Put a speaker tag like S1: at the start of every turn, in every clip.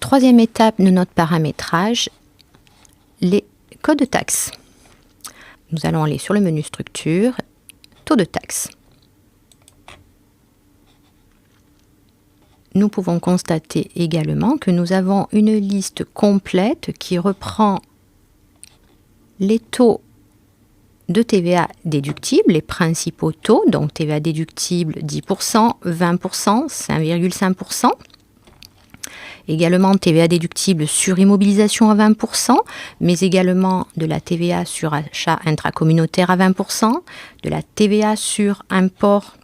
S1: Troisième étape de notre paramétrage, les codes de taxe. Nous allons aller sur le menu structure, taux de taxe. Nous pouvons constater également que nous avons une liste complète qui reprend les taux de TVA déductibles, les principaux taux, donc TVA déductible 10%, 20%, 5,5%. Également TVA déductible sur immobilisation à 20%, mais également de la TVA sur achat intracommunautaire à 20%, de la TVA sur import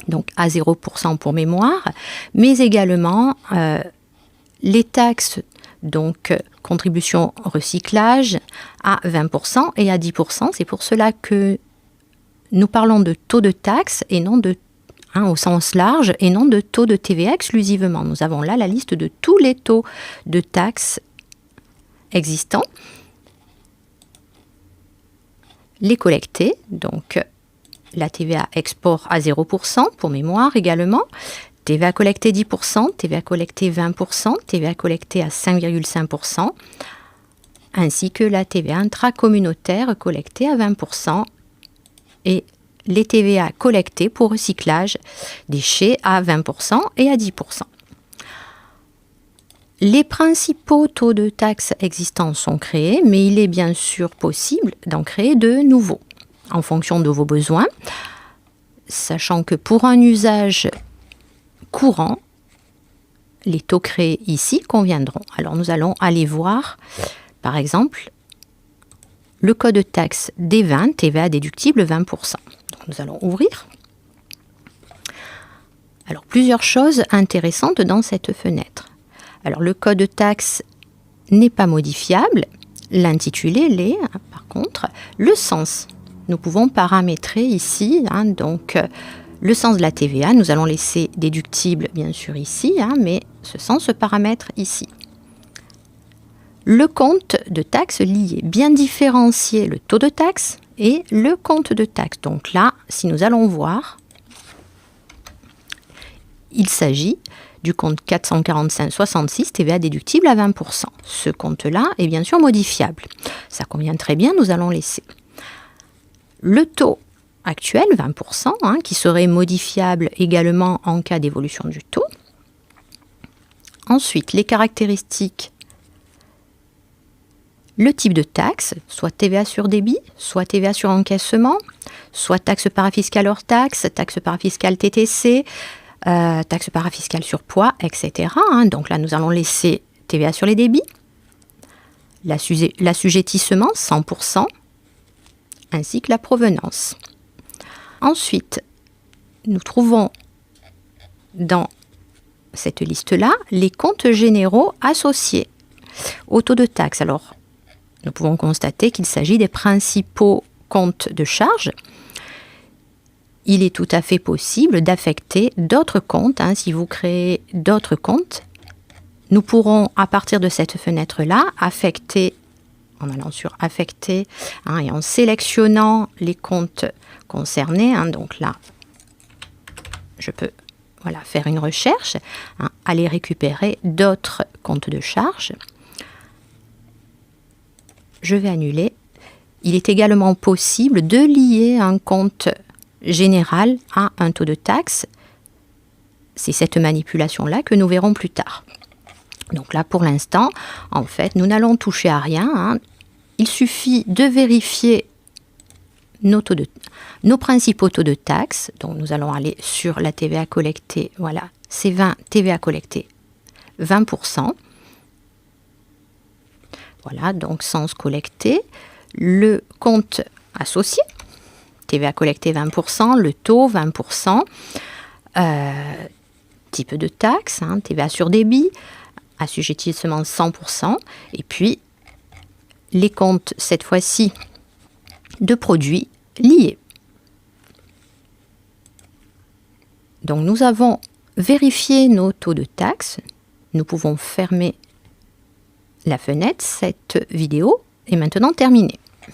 S1: donc à 0% pour mémoire, mais également les taxes, donc contribution recyclage à 20% et à 10%. C'est pour cela que nous parlons de taux de taxe et non de, au sens large, et non de taux de TVA exclusivement. Nous avons là la liste de tous les taux de taxes existants. Les collectés, donc la TVA export à 0% pour mémoire également, TVA collectée 10%, TVA collectée 20%, TVA collectée à 5,5%, ainsi que la TVA intracommunautaire collectée à 20% et les TVA collectées pour recyclage déchets à 20% et à 10%. Les principaux taux de taxes existants sont créés, mais il est bien sûr possible d'en créer de nouveaux en fonction de vos besoins, sachant que pour un usage courant, les taux créés ici conviendront. Alors nous allons aller voir, par exemple, le code de taxe D20, TVA déductible 20%. Donc nous allons ouvrir. Alors plusieurs choses intéressantes dans cette fenêtre. Alors le code de taxe n'est pas modifiable, l'intitulé l'est, par contre, le sens. Nous pouvons paramétrer ici, donc le sens de la TVA. Nous allons laisser déductible, bien sûr, ici, mais ce sens se paramètre ici. Le compte de taxe lié, bien différencier le taux de taxe et le compte de taxe. Donc là, si nous allons voir, il s'agit du compte 445,66 TVA déductible à 20%. Ce compte-là est bien sûr modifiable. Ça convient très bien, nous allons laisser. Le taux actuel, 20%, qui serait modifiable également en cas d'évolution du taux. Ensuite, les caractéristiques, le type de taxe, soit TVA sur débit, soit TVA sur encaissement, soit taxe parafiscale hors taxe, taxe parafiscale TTC, taxe parafiscale sur poids, etc. Donc là, nous allons laisser TVA sur les débits, l'assujettissement, 100%, ainsi que la provenance. Ensuite, nous trouvons dans cette liste-là les comptes généraux associés au taux de taxe. Alors, nous pouvons constater qu'il s'agit des principaux comptes de charges. Il est tout à fait possible d'affecter d'autres comptes. Si vous créez d'autres comptes, nous pourrons, à partir de cette fenêtre-là, affecter, en allant sur affecter et en sélectionnant les comptes concernés. Donc là, je peux faire une recherche, aller récupérer d'autres comptes de charges. Je vais annuler. Il est également possible de lier un compte général à un taux de taxe. C'est cette manipulation-là que nous verrons plus tard. Donc là, pour l'instant, en fait, nous n'allons toucher à rien. Il suffit de vérifier nos principaux taux de taxe. Donc nous allons aller sur la TVA collectée. Voilà, c'est 20 TVA collectée, 20%. Voilà, donc sens collecté. Le compte associé, TVA collectée 20%, le taux 20%, type de taxe, TVA sur débit, assujettissement 100%, et puis les comptes, cette fois-ci, de produits liés. Donc nous avons vérifié nos taux de taxe. Nous pouvons fermer la fenêtre. Cette vidéo est maintenant terminée.